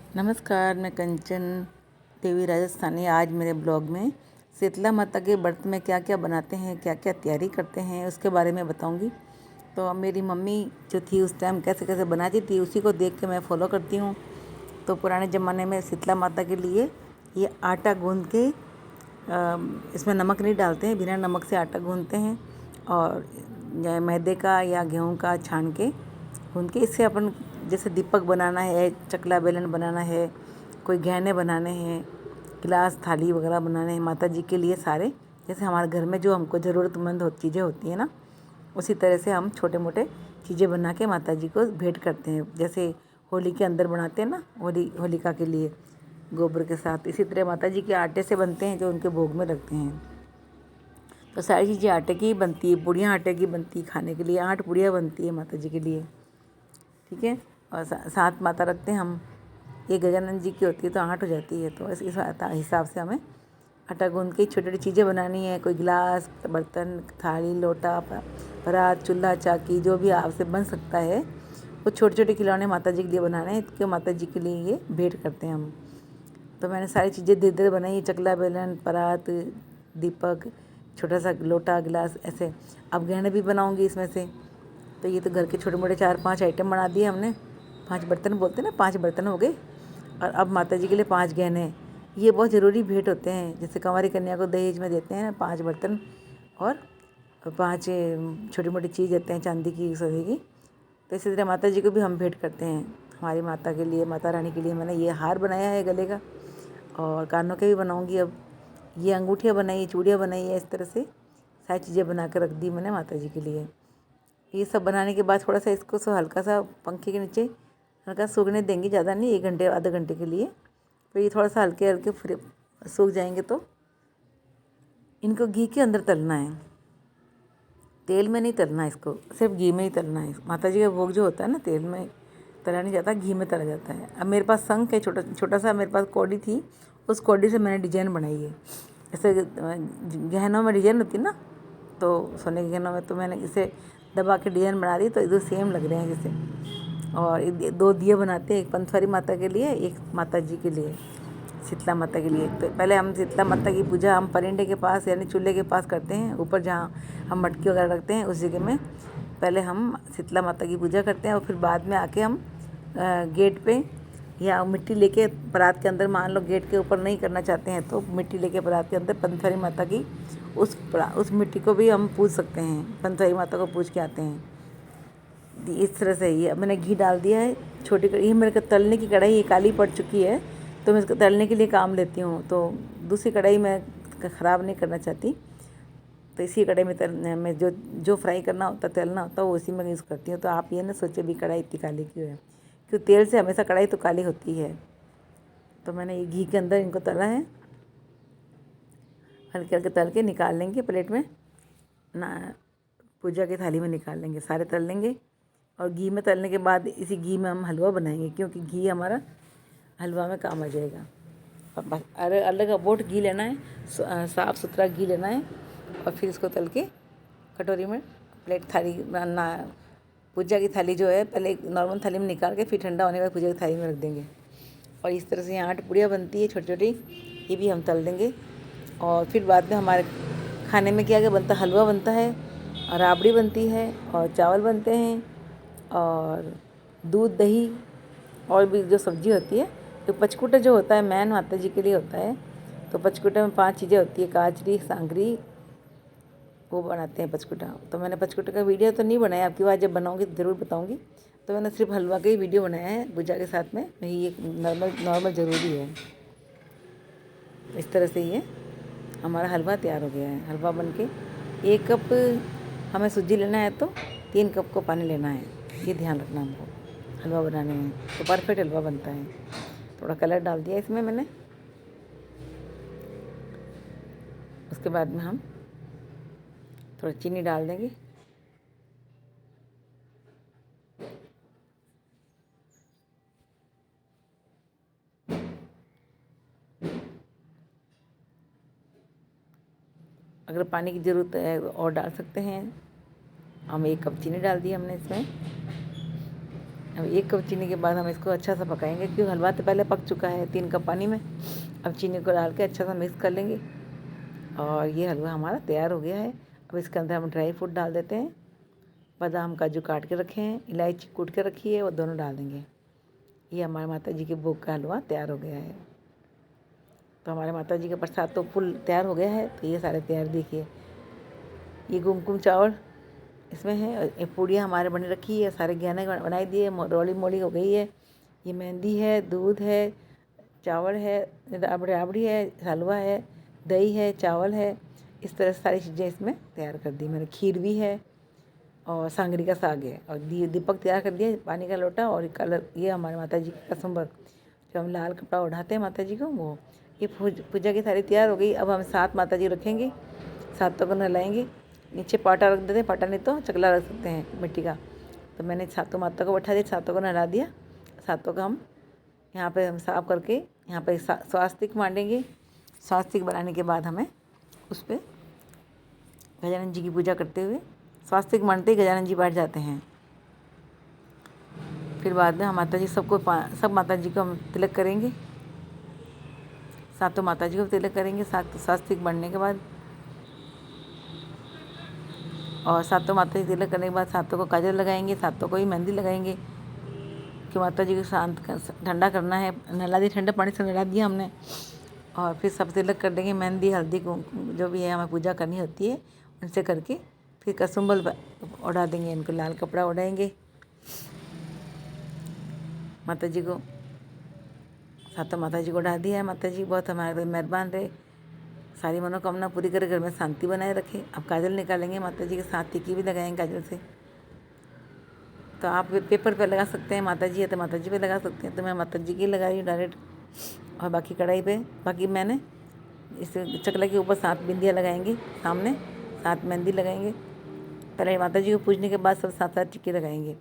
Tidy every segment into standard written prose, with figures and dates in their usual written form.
नमस्कार, मैं कंचन देवी राजस्थानी। आज मेरे ब्लॉग में शीतला माता के व्रत में क्या क्या बनाते हैं, क्या क्या तैयारी करते हैं, उसके बारे में बताऊंगी। तो मेरी मम्मी जो थी उस टाइम कैसे कैसे बनाती थी, उसी को देख के मैं फॉलो करती हूँ। तो पुराने ज़माने में शीतला माता के लिए ये आटा गूँध के इसमें नमक नहीं डालते हैं, बिना नमक से आटा गूँधते हैं और मैदे का या गेहूँ का छान के गूँध के, इससे अपन जैसे दीपक बनाना है, चकला बेलन बनाना है, कोई गहने बनाने हैं, गिलास थाली वगैरह बनाने हैं माता जी के लिए सारे, जैसे हमारे घर में जो हमको ज़रूरतमंद चीज़ें होती हैं ना, उसी तरह से हम छोटे मोटे चीज़ें बना के माता जी को भेंट करते हैं। जैसे होली के अंदर बनाते हैं ना, होलिका के लिए गोबर के साथ, इसी तरह माता जी के आटे से बनते हैं जो उनके भोग में रखते हैं। तो सारी चीज़ें आटे की ही बनती है, पूड़ियाँ आटे की बनती है, खाने के लिए 8 पूड़ियाँ बनती है माता जी के लिए, ठीक है। और 7 माता रखते हैं हम, ये गजानन जी की होती है तो 8 हो जाती है। तो इस हिसाब से हमें आटा गूँध के छोटी छोटी चीज़ें बनानी है। कोई गिलास, बर्तन, थाली, लोटा, परात, चूल्हा, चाकी, जो भी आपसे बन सकता है वो छोटे छोटे खिलौने माता जी के लिए बनाने हैं, क्यों माता जी के लिए ये भेंट करते हैं हम। तो मैंने सारी चीज़ें धीरे धीरे बनाई, चकला बेलन, परात, दीपक, छोटा सा लोटा, गिलास, ऐसे। अब गहने भी बनाऊंगी इसमें से। तो ये तो घर के छोटे मोटे 4-5 आइटम बना दिए हमने। 5 बर्तन बोलते हैं ना, 5 बर्तन हो गए। और अब माता जी के लिए 5 गहने, ये बहुत ज़रूरी भेंट होते हैं। जैसे कंवारी कन्या को दहेज में देते हैं ना 5 बर्तन और 5 छोटी मोटी चीज़ देते हैं चांदी की, सोने की। तो इसी तरह माता जी को भी हम भेंट करते हैं। हमारी माता के लिए, माता रानी के लिए मैंने ये हार बनाया है गले का, और कानों के भी बनाऊंगी। अब ये अंगूठियाँ बनाई, चूड़ियाँ बनाई है, इस तरह से सारी चीज़ें बना कर रख दी मैंने माता जी के लिए। ये सब बनाने के बाद थोड़ा सा इसको हल्का सा पंखे के नीचे हल्का सूखने देंगे, ज़्यादा नहीं, 1 घंटे आधे घंटे के लिए। फिर ये थोड़ा सा हल्के हल्के फिर सूख जाएंगे तो इनको घी के अंदर तलना है, तेल में नहीं तलना है, इसको सिर्फ घी में ही तलना है। माता जी का भोग जो होता है ना, तेल में तला नहीं जाता, घी में तला जाता है। अब मेरे पास शंख है, छोटा छोटा सा मेरे पास कौड़ी थी, उस कौड़ी से मैंने डिजाइन बनाई है। जैसे गहनों में डिजाइन होती है ना, तो सोने के गहनों में, तो मैंने इसे दबा के डिजाइन बना दी, तो इधर सेम लग रहे हैं जैसे। और 2 दिए बनाते हैं, एक पंचवारी माता के लिए, एक माता जी के लिए, शीतला माता के लिए। तो पहले हम शीतला माता की पूजा हम परिंदे के पास यानी चूल्हे के पास करते हैं, ऊपर जहाँ हम मटकी वगैरह रखते हैं उस जगह में पहले हम शीतला माता की पूजा करते हैं। और फिर बाद में आके हम गेट पे या मिट्टी लेके परात के अंदर, मान लो गेट के ऊपर नहीं करना चाहते हैं तो मिट्टी लेके परात के अंदर पंचवारी माता की उस मिट्टी को भी हम पूज सकते हैं, पंचवारी माता को पूज के आते हैं। इस तरह से ही मैंने घी डाल दिया है। छोटी कढ़ाई, ये मेरे को तलने की कढ़ाई, ये काली पड़ चुकी है तो मैं इसको तलने के लिए काम लेती हूँ। तो दूसरी कढ़ाई मैं ख़राब नहीं करना चाहती, तो इसी कढ़ाई में मैं जो जो फ्राई करना होता, तलना होता है, वो उसी में यूज़ करती हूँ। तो आप ये ना सोचे भी कढ़ाई इतनी काली क्यों है, क्योंकि तेल से हमेशा कढ़ाई तो काली होती है। तो मैंने ये घी के अंदर इनको तला है, हल्के हल्के तल के निकाल लेंगे प्लेट में ना, पूजा की थाली में निकाल लेंगे, सारे तल लेंगे। और घी में तलने के बाद इसी घी में हम हलवा बनाएंगे, क्योंकि घी हमारा हलवा में काम आ जाएगा। और बस अरे अलग अबोट घी लेना है, साफ़ सुथरा घी लेना है, और फिर इसको तल के कटोरी में, प्लेट, थाली ना, पूजा की थाली जो है पहले एक नॉर्मल थाली में निकाल के फिर ठंडा होने के बाद पूजा की थाली में रख देंगे। और इस तरह से यहाँ 8 पूड़ियाँ बनती है छोटी छोटी, ये भी हम तल देंगे। और फिर बाद में हमारे खाने में क्या क्या बनता है, हलवा बनता है, और राबड़ी बनती है, और चावल बनते हैं, और दूध दही, और भी जो सब्ज़ी होती है। तो पचकुटा जो होता है मैन माता जी के लिए होता है। तो पचकुटे में 5 चीज़ें होती है, काजरी, सांगरी, वो बनाते हैं पचकुटा। तो मैंने पचकुटे का वीडियो तो नहीं बनाया, आपकी बात जब बनाऊंगी तो ज़रूर बताऊंगी। तो मैंने सिर्फ हलवा का ही वीडियो बनाया है पूजा के साथ में, ये नॉर्मल ज़रूरी है। इस तरह से ये हमारा हलवा तैयार हो गया है। हलवा बन के 1 कप हमें सूजी लेना है तो 3 कप को पानी लेना है, ये ध्यान रखना हमको हलवा बनाने में, तो परफेक्ट हलवा बनता है। थोड़ा कलर डाल दिया इसमें मैंने। उसके बाद में हम थोड़ा चीनी डाल देंगे, अगर पानी की ज़रूरत है और डाल सकते हैं। हम 1 कप चीनी डाल दी हमने इसमें। अब 1 कप चीनी के बाद हम इसको अच्छा सा पकाएंगे, क्योंकि हलवा तो पहले पक चुका है 3 कप पानी में। अब चीनी को डाल के अच्छा सा मिक्स कर लेंगे और ये हलवा हमारा तैयार हो गया है। अब इसके अंदर हम ड्राई फ्रूट डाल देते हैं। बादाम काजू काट के रखे हैं, इलायची कूट के रखी है, वो दोनों डाल देंगे। ये हमारे माता जी के भोग का हलवा तैयार हो गया है। तो हमारे माता जी का प्रसाद तो फुल तैयार हो गया है। तो ये सारे तैयार देखिए, ये कुमकुम चावल इसमें है, ये पूड़ियाँ हमारे बनी रखी है, सारे गहने बनाई दिए, रोली मोली हो गई है। ये मेहंदी है, दूध है, चावल है, राबड़ी है, हलवा है, दही है, चावल है, इस तरह से सारी चीज़ें इसमें तैयार कर दी मैंने। खीर भी है और सांगरी का साग है और दीपक तैयार कर दिया, पानी का लोटा और कलर। ये हमारे माता जी का कसुम्बर, जो हम लाल कपड़ा उठाते हैं माता जी को, वो ये पूजा की सारी तैयार हो गई। अब हम 7 माता जी रखेंगे, 7 को नहलाएंगे। नीचे पाटा रख देते हैं, पाटा नहीं तो चकला रख सकते हैं मिट्टी का। तो मैंने 7 माता को बैठा दिया, 7 को नहला दिया। 7 को हम यहाँ पे हम साफ करके यहाँ पे स्वास्तिक मांडेंगे। स्वास्तिक बनाने के बाद हमें उस पर गजानन जी की पूजा करते हुए स्वास्तिक मानते ही गजानन जी बैठ जाते हैं। फिर बाद में हम माता जी सब माता जी को हम तिलक करेंगे, 7 माता जी को तिलक करेंगे स्वास्तिक बनने के बाद। और 7 माता जी तिलक करने के बाद 7 को काजल लगाएंगे, 7 को ही मेहंदी लगाएंगे कि माता जी को शांत ठंडा करना है। नहला दिया, ठंडे पानी से नहला दिया हमने। और फिर सब तिलक कर देंगे, मेहंदी हल्दी जो भी है हमें पूजा करनी होती है उनसे करके फिर कसुम्बल उड़ा देंगे, इनको लाल कपड़ा उड़ाएंगे माता जी को। 7 माता जी को उड़ा दिया है। माता जी बहुत हमारे पे मेहरबान रहे, सारी मनोकामना पूरी करे, घर में शांति बनाए रखे। अब काजल निकालेंगे, माता जी के साथ टिकी भी लगाएंगे काजल से। तो आप पेपर पे लगा सकते हैं, माता जी है तो माता जी पे लगा सकते हैं। तो मैं माता जी की लगा रही हूँ डायरेक्ट। और बाकी कढ़ाई पे बाकी मैंने इस चकला के ऊपर 7 बिंदियाँ लगाएंगे, सामने 7 मेहंदी लगाएंगे। पहले माता जी को पूजने के बाद सब 7-7 टिक्की लगाएंगे,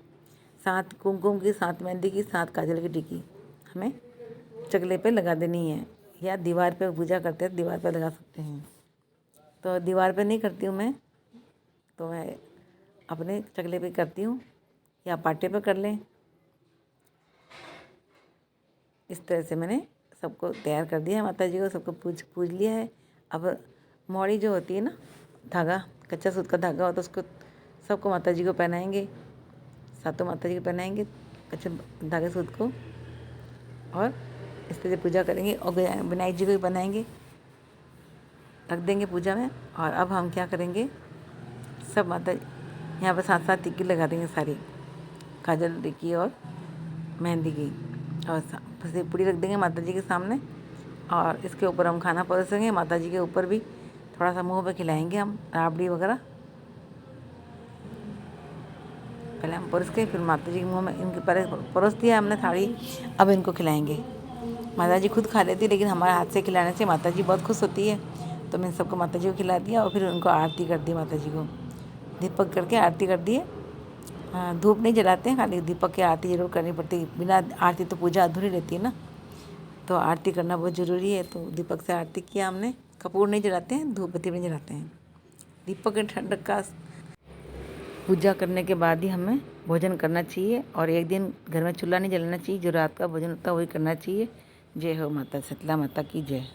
7 कुमकुम की, 7 मेहंदी की, 7 काजल की टिक्की हमें चकले पे लगा देनी है। या दीवार पे पूजा करते हैं दीवार पे लगा सकते हैं। तो दीवार पे नहीं करती हूँ मैं, तो मैं अपने चकले पे करती हूँ, या पाटे पे कर लें। इस तरह से मैंने सबको तैयार कर दिया है, माता जी को सबको पूज लिया है। अब मौड़ी जो होती है ना, धागा, कच्चा सूत का धागा होता है, उसको सबको माता जी को पहनाएंगे, 7 माता जी को पहनाएंगे कच्चे धागे सूत को। और इस तरह से पूजा करेंगे और विनायक जी को भी बनाएंगे, रख देंगे पूजा में। और अब हम क्या करेंगे, सब माता यहाँ पर 7-7 टिक्की लगा देंगे, सारी काजल टिक्की और मेहंदी की, और पूड़ी रख देंगे माता जी के सामने। और इसके ऊपर हम खाना परोसेंगे, माता जी के ऊपर भी थोड़ा सा मुँह पे खिलाएंगे हम राबड़ी वगैरह। पहले हम परोस के फिर माता जी के मुँह में इनके परोस दिया हमने थाली, अब इनको खिलाएंगे। माता जी खुद खा लेती, लेकिन हमारे हाथ से खिलाने से माता जी बहुत खुश होती है। तो मैंने सबको माता जी को खिला दिया और फिर उनको आरती कर दी, माता जी को दीपक करके आरती कर दिए। धूप नहीं जलाते हैं, खाली दीपक की आरती जरूर करनी पड़ती है, बिना आरती तो पूजा अधूरी रहती है ना। तो आरती करना बहुत ज़रूरी है, तो दीपक से आरती किया हमने। कपूर नहीं जलाते हैं, धूप बत्ती नहीं जलाते हैं। दीपक के ठंडक का पूजा करने के बाद ही हमें भोजन करना चाहिए। और एक दिन घर में चूल्हा नहीं जलाना चाहिए, जो रात का भोजन होता है वही करना चाहिए। जय हो माता शीतला माता की जय।